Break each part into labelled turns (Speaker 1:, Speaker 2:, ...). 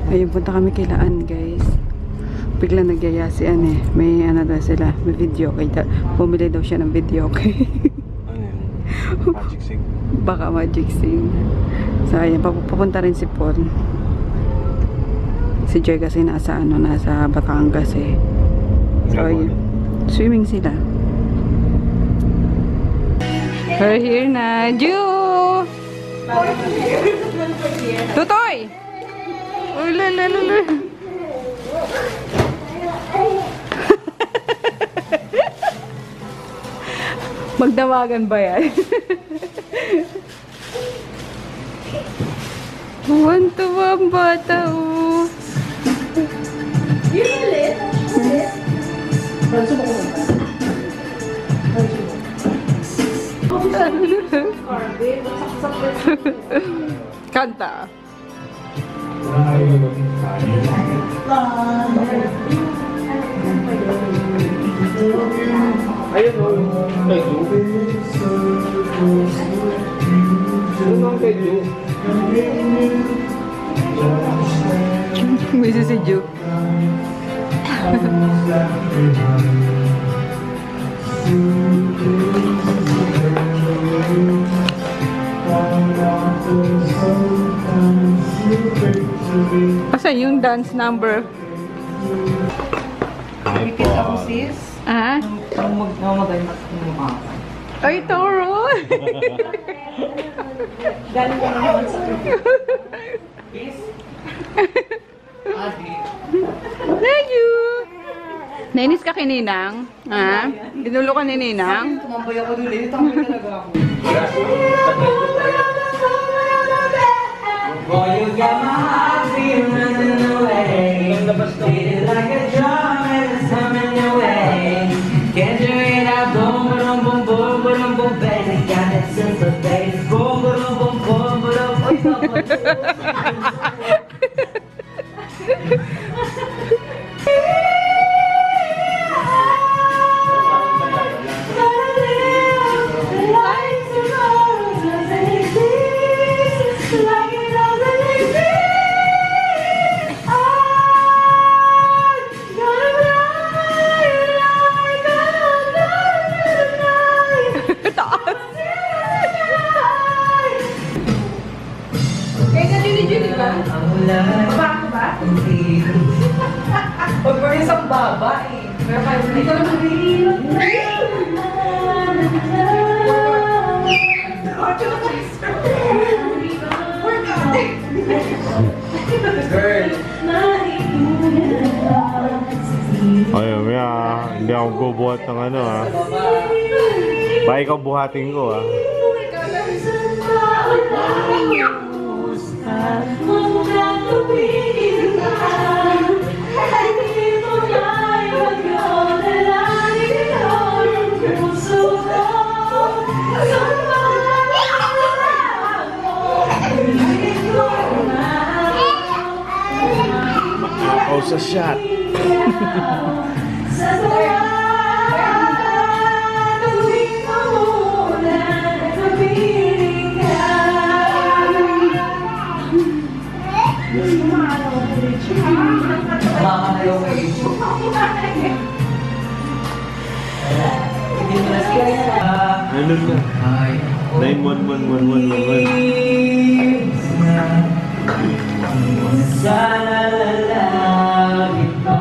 Speaker 1: Ayun, punta kami kilaan, guys. Bigla nagyaya si may ano daw sila, may video kaya bumili daw siya ng video kay
Speaker 2: ano yun? Magic Sing?
Speaker 1: Baka Magic Sing. So ayun, papunta rin si Paul. Si Joy kasi nasa Batangas eh. So ayun, swimming sila. We're here na. Ju! Tutoy! Ulalala. Magdawagan ba yan? Tuwan-tuwa ang bata, oh. Kanta.
Speaker 2: Ayun o, kay Ju. Ano ang kay Ju?
Speaker 1: May si Ju. Asa yung dance number?
Speaker 3: Repeat ako, sis.
Speaker 1: Ah? Ay, Toro!
Speaker 3: Galing ko naman sa Yes. Adi.
Speaker 1: Thank you! Nainis ka kay Ninang? Ha? Ginulo ka ni Ninang?
Speaker 3: Tumambay ako doon. Tambay talaga ako. Boy, you got my heart beating running away. Beating like a drum and it's humming away. Can't you hear that boom, boom, boom, boom, boom, boom, baby? Got that simple bass. Boom, boom, boom, boom, boom, boom. Pag pa rin sa baba eh. Pero pa rin ito naman girl.
Speaker 2: Ayun, hindi ako bubuhat ng ano ha. Baka ikaw buhatin ko ha. Oh, sa shot. Ano na? 9111111.
Speaker 3: Sana lalagin pa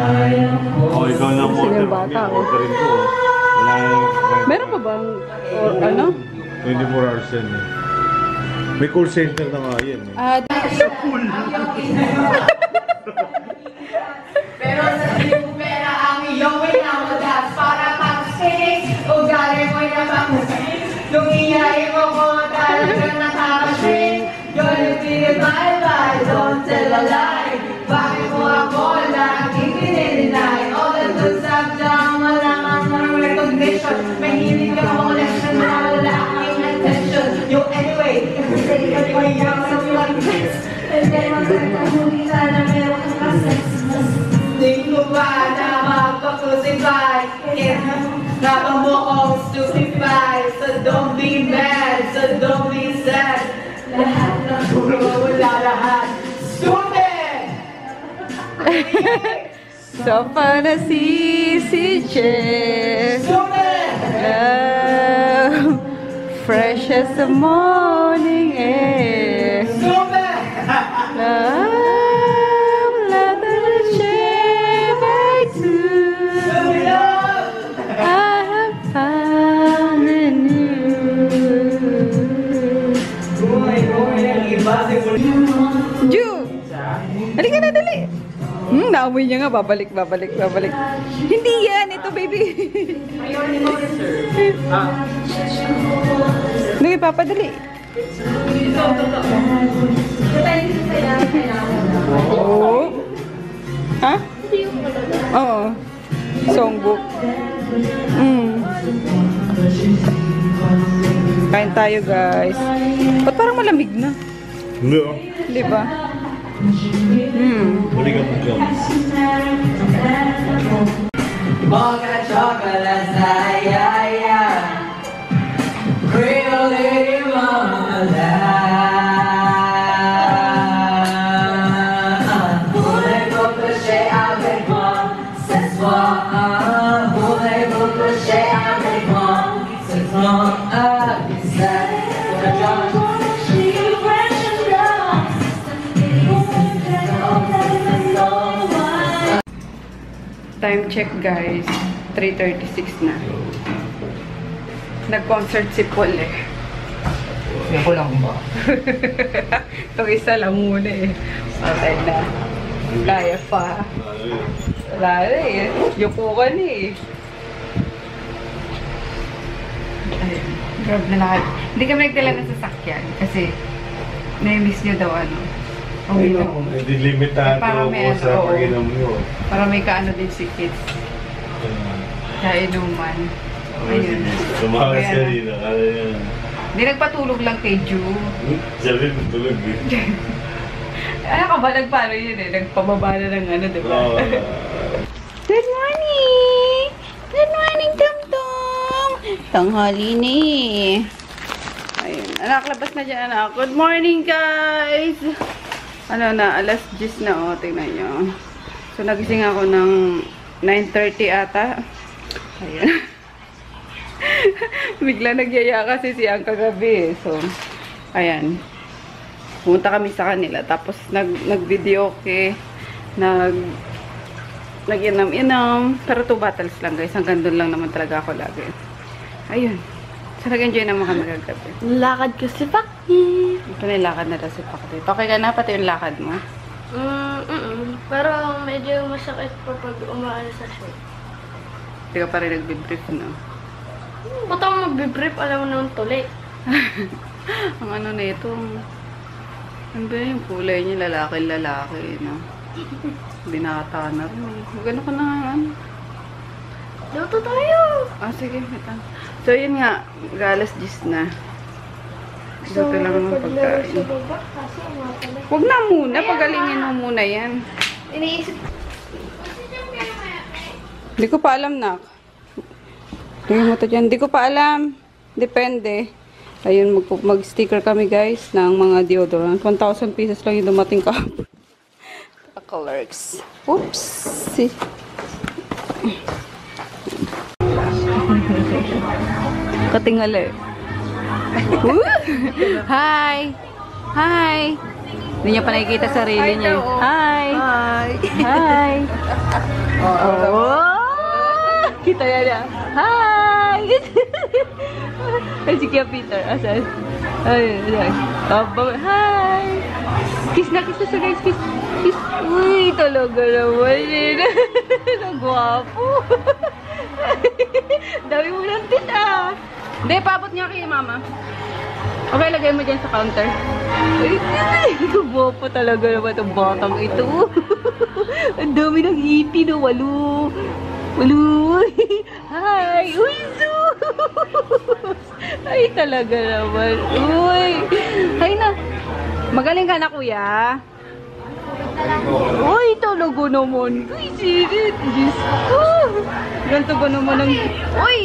Speaker 3: kaya ko.
Speaker 2: Oh, ikaw na
Speaker 1: Sino yung bata, oh?
Speaker 2: Orderin ko. Wala yung...
Speaker 1: Meron pa bang, or ano?
Speaker 2: 24 hours yan eh. May call center na nga yan eh.
Speaker 3: Pero sa iyong pera ang iyong winamadas para pang-six ugali mo'y napang-six nung iyayin mo ko talagang nakaka-shrink you'll be bye-bye, don't tell a lie bakit mo ako laging dinideny all the good stuff down wala kang recognition may hilig ka mo collection na wala aking attention you anyway kasi anyway yung something like this and then magkakahuli ka na meron kang kasex Think mo ba na magpa-crucify? Nakam mo kong stupefy So don't be mad, so don't be sad Lahat ng puro wala lahat. Stupid!
Speaker 1: So fantasy Jeff.
Speaker 3: Stupid!
Speaker 1: Love, fresh as the morning air.
Speaker 3: Stupid!
Speaker 1: Love, let the share by two. I have found in you. Ju! Halika na, dali! Naamoy niya nga, babalik. Hindi yan, ito baby. Dali, papadali. Oh. Ha? Oo. Songbook. Kain tayo guys. Ba't parang malamig na?
Speaker 2: Hindi ah.
Speaker 1: Di ba?
Speaker 2: Huli ka mo dyan.
Speaker 3: Mocha chocolate sayaya, Creole lady marmalade. Voulez-vous coucher avec moi ce soir? Voulez-vous coucher avec moi ce soir?
Speaker 1: Time check guys, 3:36 na. Nag-concert si Paul eh.
Speaker 3: Ako lang ba?
Speaker 1: Itong isa lang muna eh. Patay na. Kaya pa. Wala na eh. Yukukan eh. Ayun. Grab na lahat. Hindi kami nagdala ng sasakyan kasi na-miss nyo daw ano.
Speaker 2: Hindi limitado
Speaker 1: Para may
Speaker 2: ko sa
Speaker 1: ano,
Speaker 2: pag-inom nyo.
Speaker 1: Para may kaano din si kids. Kaya inuman. Ayun.
Speaker 2: Tumakas ka
Speaker 1: Ayan.
Speaker 2: rin. Akala yan.
Speaker 1: Hindi nagpatulog lang kay Ju.
Speaker 2: Sabi mo tulog eh.
Speaker 1: Ano ka ba? Nagpano yun eh. Nagpababa na ng ano, diba?
Speaker 2: Oo.
Speaker 1: Good morning! Good morning, Tum-Tum! Tanghali ni. Ayun. Anak, labas na dyan, anak. Good morning, guys! Ano na, alas 10 na, oh. Tingnan nyo. So, nagising ako ng 9:30 ata. Ayun. Bigla nagyaya kasi si Ang kagabi. So, ayan. Pumunta kami sa kanila. Tapos, nag-video okay. Nag-inam-inam. Pero 2 bottles lang, guys. Hanggang doon lang naman talaga ako lagi. Ayun. So, nag-enjoy naman kami kagabi.
Speaker 4: Lakad ko si Paki.
Speaker 1: Ito na yung lakad na daw si Pakti. Okay ka na? Pati yung lakad mo?
Speaker 4: Pero medyo masakit pa pag umaano sa show.
Speaker 1: Hindi ka pa rin nagbibrief, no?
Speaker 4: Ba't ako magbibrief? Alam mo naman tuloy.
Speaker 1: Ang ano na ito, ano ba yung kulay niya? Lalaki, no? Binata na rin. Gano'n ka na, ano?
Speaker 4: Luto tayo!
Speaker 1: Ah, sige. Ito. So, yun nga. Galas 10 na. Luto lang naman pagkain.
Speaker 4: Sa baba, kasi nga pala.
Speaker 1: Huwag na muna. Pagalingin mo muna yan.
Speaker 4: Iniisip.
Speaker 1: Hindi ko pa alam, nak. Tingin mo to dyan. Hindi ko pa alam. Depende. Ayun, mag-sticker kami, guys, ng mga deodorant. 1,000 pieces lang yung dumating ka. Clerks. Oops. Katingala eh. Hi! Hi! Hindi niya pa nakikita sarili niya. Hi! Hi! Oh! Kita niya niya. Hi! Ay, si Kia Peter. Asan? Ay, ay. Hi! Kiss na siya, guys. Kiss. Kiss. Uy, talaga naman. Nagwapo. Dami mo ng tit, ah. Hindi, paabot niya kay mama. Okay, lagay mo dyan sa counter. Ay, gwapo talaga naman itong batang ito. Ang dami ng iti na walo. Walo. Hi. Uy, sus. Ay, talaga naman. Uy. Hay na. Magaling ka na, kuya. Uy, talaga naman. Uy, sirit. Diyos ko. Ganto ba naman ang... Uy!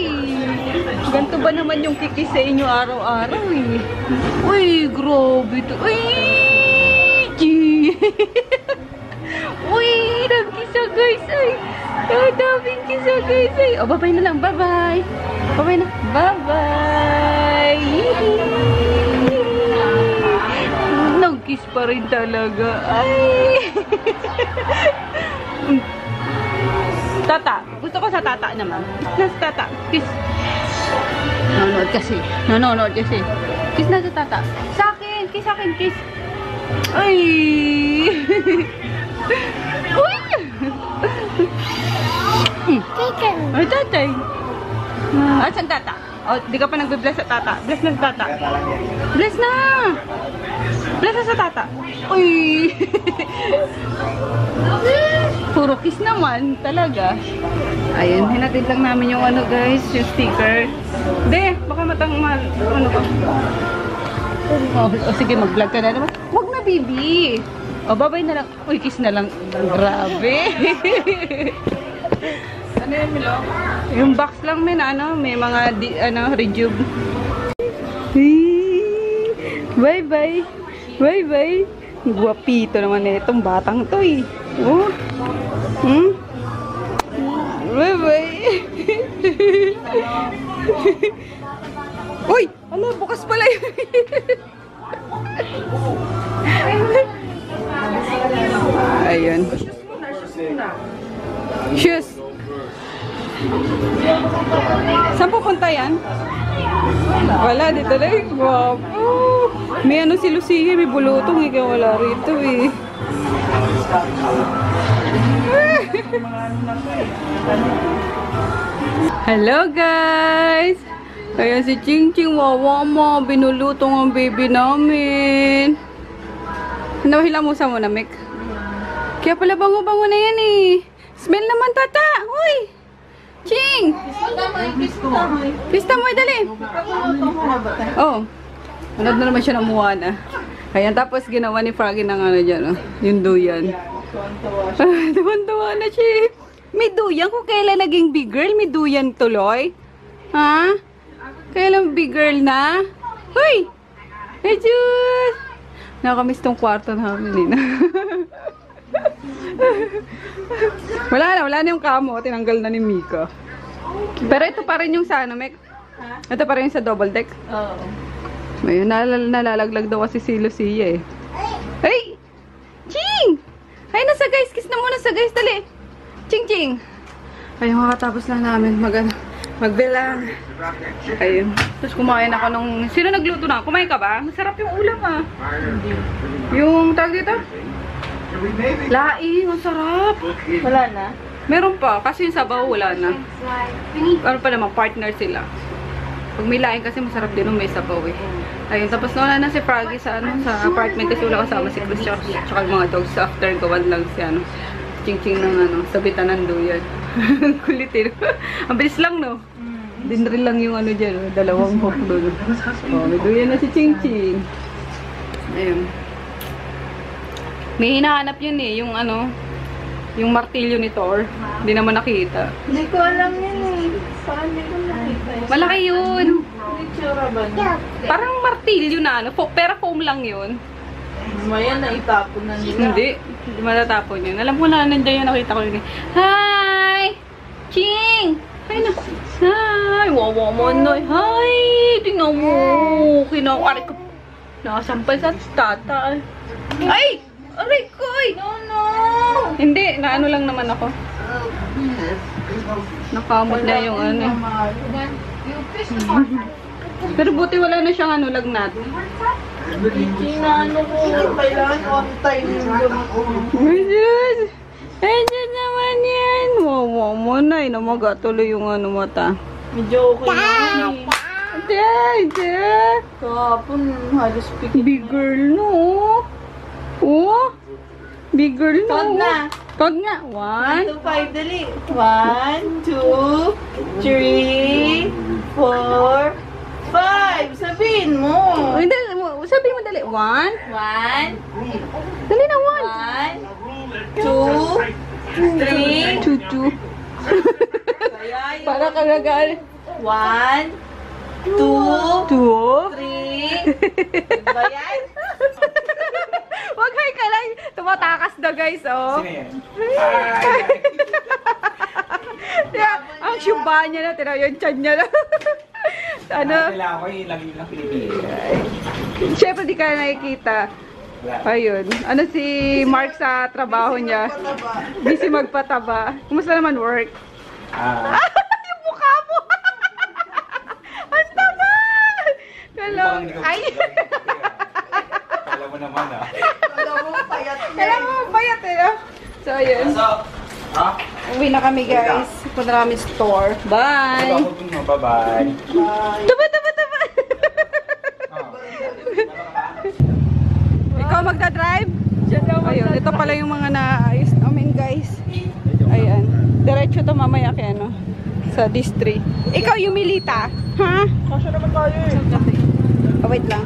Speaker 1: Ganto ba naman yung kikis sa inyo araw-araw eh. Uy, grabe to. Uy! Uy, nagkisa guys. Ay, daming kisa guys. Ay, oh, bye-bye na lang. Bye-bye. Bye-bye na. Bye-bye. Nagkiss pa rin talaga. Ay. Tata. Gusto ko sa tata naman. Kiss na sa tata. Kiss. Nanonood kasi. Nanonood kasi. Kiss na sa tata. Sa akin. Kiss sa akin. Kiss. Ay. Uy.
Speaker 4: Chicken.
Speaker 1: Ay, tatay. Asan tata? Oh, di ka pa nagbe-bless sa tata. Bless na sa tata. Bless na. Bless na sa tata. Uy. Puro kiss naman, talaga. Ayun, hinatid lang namin yung ano guys, yung sticker. Hindi, baka matangmal. Ano ba? Oh, sige, mag-vlog ka na naman. Huwag na, baby. Oh, bye-bye na lang. Uy, kiss na lang. Grabe. Ano yun, Milo? Yung box lang, may mga, rejuve. Bye-bye. Bye-bye. Guwapito naman na itong batang to eh. Oh. Bye-bye. Uy! Ano, bukas pala yun. Ayun. Shoes. Saan pupunta yan? Wala, dito lang. Guwapo. May ano si Lucia, may bulutong. Ikaw wala rito eh. Hello guys! Ayan si Ching Ching, wawa mo. Binulutong ang baby namin. Nawahila mo sa muna, Mek. Kaya pala bango-bango na yan eh. Smell naman, tata. Uy! Ching! Pista mo, dali. Oh. Manood na naman siya ng Moana. Ayan, tapos ginawa ni Froggy ng ano dyan, oh. Yung duyan. Tuwan-tuwa na siya. May duyan kung kailan naging big girl. May duyan tuloy. Ha? Kailan big girl na? Hoy! Hey, Jus! Nakamiss tong kwarto namin eh. Wala na yung kamo. Tinanggal na ni Mika. Pero ito pa rin yung sa ano, Mek? Ito pa rin yung sa double deck? Oo. Ayun, nalalaglag daw kasi si Lucia eh. Hey! Ching! Ay, nasa guys. Kiss na muna sa guys. Dali. Ching, ching. Ayun, makatapos lang namin magbilang. Ayun. Tapos kumain ako nung... Sino nagluto na? Kumain ka ba? Masarap yung ulam ah. Yung tag dito? Laing, ang sarap.
Speaker 3: Wala na?
Speaker 1: Meron pa. Kasi yung sabaw wala na. Ano pa naman, partner sila. Pag may laing kasi masarap din nung may sabaw eh. Ayun, tapos nawala na si Froggy sa apartment kasi wala kasama si Chris tsaka yung mga dogs. After gawan lang si Ching-ching ng sabitan ng duyan. Kulit eh. Ang bilis lang, no? Dinril lang yung dyan, dalawang hook doon. Oh, may duyan na si Ching-ching. Ayun. May hinahanap yun eh, yung martilyo ni Thor. Hindi naman nakita.
Speaker 3: Hindi ko alam yun eh. Saan hindi ko nakita yun?
Speaker 1: Malaki yun.
Speaker 3: Itsura ba niya?
Speaker 1: Parang martilyo na pero foam lang yun.
Speaker 3: Maya na itapon na nila.
Speaker 1: Hindi matatapon yun. Alam ko na nandiyan yun, nakita ko yun. Hi! Ching! Hi na. Hi! Wawa mo na. Hi! Tingnan mo. Kinawari ko. Nakasampal sa tata. Ay! Aray ko!
Speaker 3: No!
Speaker 1: Hindi, naano lang naman ako. Nakamot na yung Pero buti wala na siyang lagnat.
Speaker 3: Ano ko, kailangan on time yung gamot ko.
Speaker 1: Oh, Diyos! Ayan naman yan! Wawa mo na, namaga tuloy yung mata.
Speaker 3: Medyo okay naman eh.
Speaker 1: Dad!
Speaker 3: Kahapon, halos pikit.
Speaker 1: Big girl, no? Oh! Big girl, no?
Speaker 3: Count na.
Speaker 1: Count nga.
Speaker 3: 1
Speaker 1: 1,
Speaker 3: to 5, dali. 1, 2, 3, 4, 5. Sabihin mo.
Speaker 1: Hindi, Sabi mo dali. 1.
Speaker 3: 1,
Speaker 1: Dali na
Speaker 3: 1, 2, 3.
Speaker 1: 1. 2. Para ka nagal.
Speaker 3: 1, 2,
Speaker 1: 2.
Speaker 3: 3. Ba yan?
Speaker 1: Wag hay ka lang. Tumatakas na guys, oh. Yeah, ang syuba niya na. Tira yung chan niya na. Ano?
Speaker 5: Kailangan ko yung lagi lang pinipili.
Speaker 1: Siyempre di ka nakikita. Ayun. Ano si Mark sa trabaho niya? Busy magpataba. Kumusta naman work? Yung mukha mo! Ang taba! Kalong. Ay!
Speaker 5: Alam mo naman
Speaker 1: Kailangan mo payat eh. No? So, ayun. Uwi na kami guys. Punta na kami store. Bye!
Speaker 5: Bye-bye.
Speaker 1: Taba! Ikaw magdadrive? Ayun, ito pala yung mga naayos namin guys. Ayan. Diretso to mamaya kaya no? Sa district. Ikaw yung Milita? Ha?
Speaker 5: Kasya naman tayo eh.
Speaker 1: Oh, wait lang.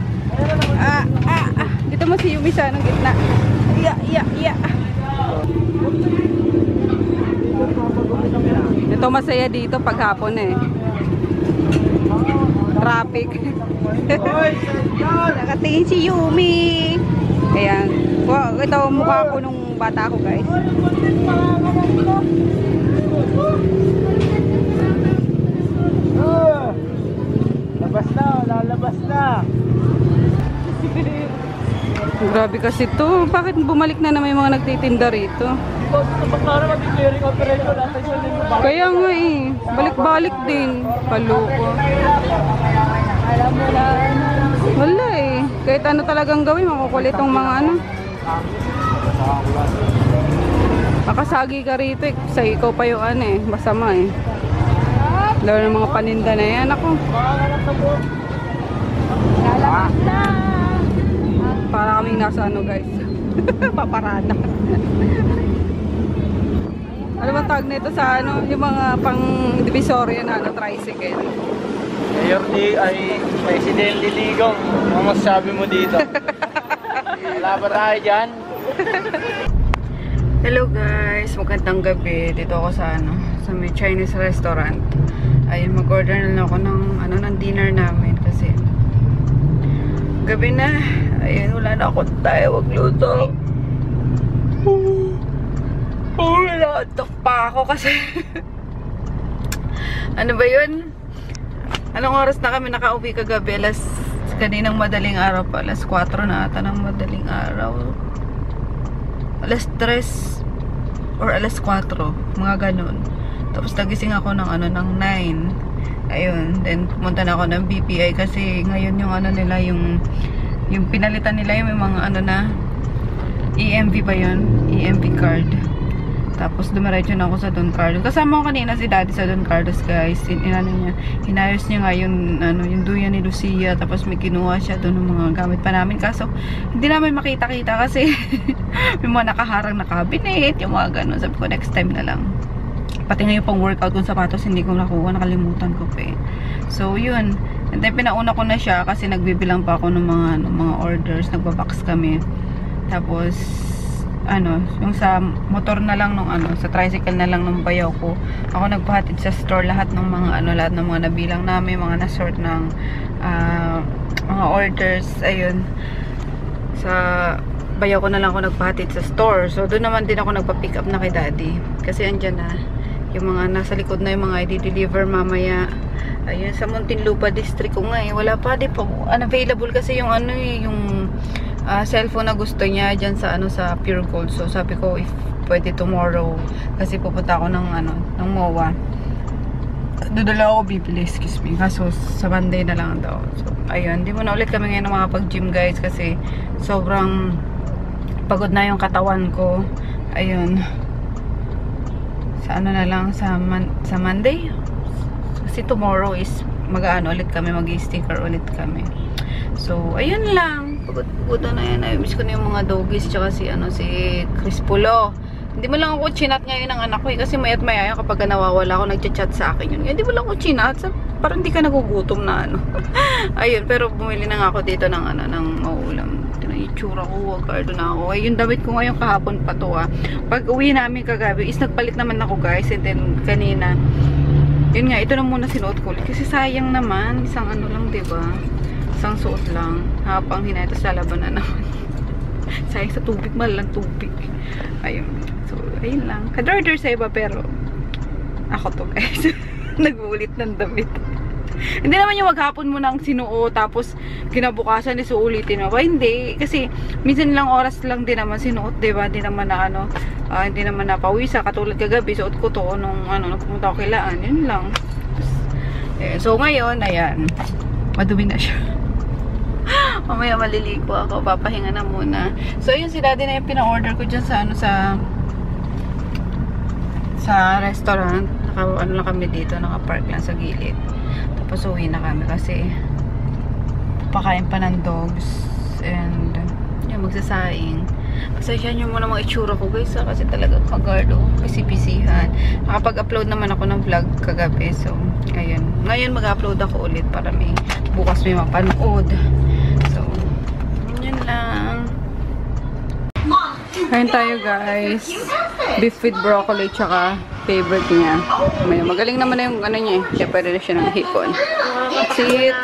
Speaker 1: Dito mo si Yumi sa ng gitna. Yeah. Ito masaya dito paghapon eh. Traffic. Nakatingin si Yumi. Ayan. Wow, ito mukha ko nung bata ko guys.
Speaker 5: Lalabas na.
Speaker 1: Grabe kasi to. Bakit bumalik na naman yung mga nagtitinda rito? Kaya nga eh. Balik-balik din. Paloko. Wala eh. Kahit ano talagang gawin, makukulit tong mga ano. Makasagi ka rito eh. Sa ikaw pa yung ano eh. Masama eh. Lalo ng mga paninda na yan. Ako. Lalabas na. Para kaming nasa ano guys. Paparada. Ano ba tawag nito sa ano? Yung mga pang divisoria na ano, tricycle.
Speaker 5: Mayor ay President Liligong. Ano masasabi mo dito? Wala ba tayo dyan?
Speaker 1: Hello guys, magandang gabi. Dito ako sa ano, sa may Chinese restaurant. Ayun, mag-order na lang ako ng ano, ng dinner namin kasi gabi na. Ayun, wala na ako tayo magluto. Natok pa ako kasi ano ba yun? Anong oras na kami nakauwi kagabi? Kaninang madaling araw pa. 4 na ata ng madaling araw. 3 or 4. Mga ganun. Tapos nagising ako ng ano, ng 9. Ayun. Then pumunta na ako ng BPI kasi ngayon yung ano nila, yung pinalitan nila yung mga ano na EMV ba yun? EMV card. Tapos dumiretso na ako sa Don Carlos. Kasama ko kanina si Daddy sa Don Carlos, guys. Hinayos niya nga yung duyan ni Lucia. Tapos may kinuha siya doon ng mga gamit pa namin. Kaso hindi namin makita-kita kasi may mga nakaharang na cabinet, yung mga ganun. Sabi ko next time na lang. Pati nga yung pang workout kong sapatos hindi ko nakuha, nakalimutan ko pa eh. So yun. And then pinauna ko na siya kasi nagbibilang pa ako ng mga orders. Nagbabox kami. Tapos ano, yung sa motor na lang nung ano, sa tricycle na lang nung bayaw ko. Ako nagpahatid sa store lahat ng mga ano, lahat ng mga nabilang namin, mga na-sort ng mga orders. Ayun. Sa bayaw ko na lang ako nagpahatid sa store. So doon naman din ako nagpa-pick up na kay Daddy. Kasi andyan na yung mga nasa likod na yung mga i-deliver mamaya. Ayun, sa Muntinlupa district ko nga eh. Wala pa, di pa unavailable kasi yung ano eh, yung cellphone na gusto niya dyan sa ano, sa Pure Gold. So sabi ko if pwede tomorrow kasi pupunta ako ng ano, ng MOA. Dudala ako bibili, excuse me. Kaso sa Monday na lang daw. So ayun, di mo na ulit kami ngayon makapag-gym guys kasi sobrang pagod na yung katawan ko. Ayun. Sa ano na lang sa Monday. Kasi tomorrow is mag-ano ulit kami, mag-sticker ulit kami. So ayun lang. Pagod na yan. I miss ko na yung mga doggies tsaka si Chris Pulo. Hindi mo lang ako chinat ngayon ng anak ko kasi mayat maya kapag nawawala ako, nagchat-chat sa akin yun. Hindi mo lang ako chinat. Parang hindi ka nagugutom na ano. Ayun, pero bumili na nga ako dito ng ano, ng maulam. Ito na itsura ko, wagardo na ako. Ay, yung damit ko ngayon kahapon pa to Pag uwi namin kagabi, is nagpalit naman ako guys. And then, kanina, yun nga, ito na muna sinuot ko ulit. Kasi sayang naman, isang ano lang, diba? Isang suot lang. Habang hinay, tapos lalaban na naman. Sayang sa tubig, mahal lang tubig. Ayun. So, ayun lang. Ka-order sa iba, pero ako to guys. Nag-uulit ng damit. Hindi naman yung maghapon mo nang sinuot, tapos kinabukasan isuulitin mo. Hindi. Kasi, minsan lang oras lang din naman sinuot, diba? Hindi naman na ano, hindi naman napawisa. Katulad kagabi, suot ko to nung ano, nagpumunta ako kailaan. Yun lang. So, ngayon, ayan. Madumi na siya. Mamaya maliligo ako, papahinga na muna. So, yun si daddy na yung pina-order ko dyan sa ano, sa restaurant. Ano lang kami dito, naka-park lang sa gilid. Tapos uwi na kami kasi pakain pa ng dogs and yun, magsasaing. Pasensya nyo muna mga itsura ko guys kasi talaga kagardo, pisi-pisihan. Nakapag-upload naman ako ng vlog kagabi, so ayun. Ngayon mag-upload ako ulit para bukas may mapanood. So, yun lang. Kain tayo guys. Beef with broccoli tsaka favorite niya. Magaling naman na yung ano niya eh. Kaya pwede na siya ng hipon. That's it.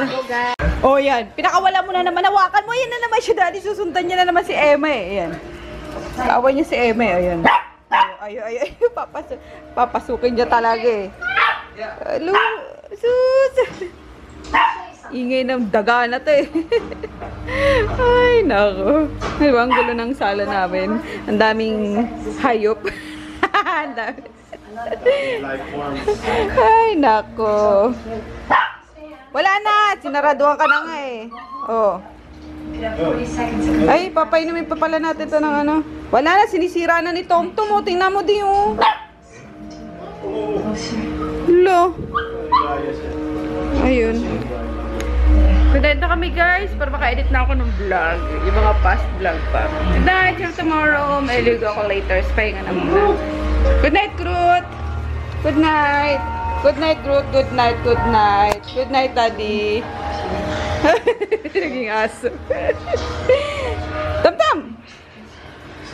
Speaker 1: Oh yan. Pinakawala mo na naman. Hawakan mo. Yan na naman siya daddy. Susundan niya na naman si Emma eh. Ayan. Kaaway niya si Emma eh. Ayan. Ay. Papasukin niya talaga eh. Hello. Sus. Ingay ng daga na to eh. Ay, nako. Diba, ang gulo ng sala namin. Ang daming hayop. Ang dami. Ay, nako. Wala na. Sinaraduhan ka na nga eh. Oh. Ay, papainumin pa pala natin ito ng ano. Wala na. Sinisira na ni Tom Tom. Oh, tingnan mo din oh. Hello. Ayun. Good night na kami guys, para maka-edit na ako ng vlog. Yung mga past vlog pa. Good night, till tomorrow. Mailigo ako later. Pahinga na muna. Good night, Groot. Good night. Good night, Groot. Good night, good night. Good night, Daddy. Naging aso. Tom-Tom!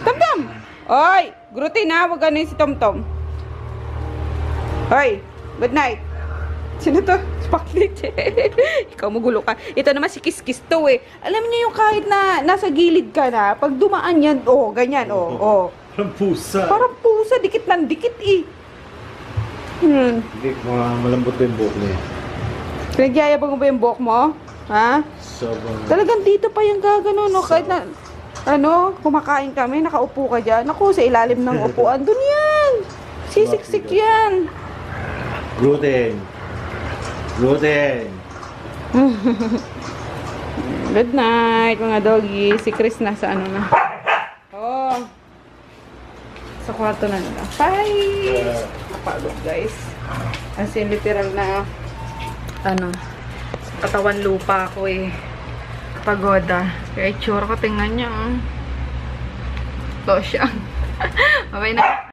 Speaker 1: Tom-Tom! Oy! Grootin ha, wag ganin si Tom-Tom. Hoy! Good night. Sino to? Spaklit eh. Ikaw magulo ka. Ito naman si Kiss-Kiss to eh. Alam niyo yung kahit na nasa gilid ka na, pag dumaan yan, oh, ganyan, oh.
Speaker 2: Parang pusa.
Speaker 1: Parang pusa, dikit ng dikit eh.
Speaker 2: Hindi, malambot na yung buhok niya.
Speaker 1: Pinagyayabang mo ba yung buhok mo? Ha?
Speaker 2: Sobrang...
Speaker 1: Talagang dito pa yung gagano, no? Kahit na, ano, kumakain kami, nakaupo ka dyan. Ako, sa ilalim ng upuan, dun yan. Sisiksik yan.
Speaker 2: Gluten.
Speaker 1: Good night, mga doggy. Si Chris nasa ano na. Oh. Sa kwarto na nila. Bye! Napagod, guys. As in, literal na ano, katawan lupa ako eh. Pagoda. Kaya itsura ko, tingnan nyo. Ito siya. Bye na.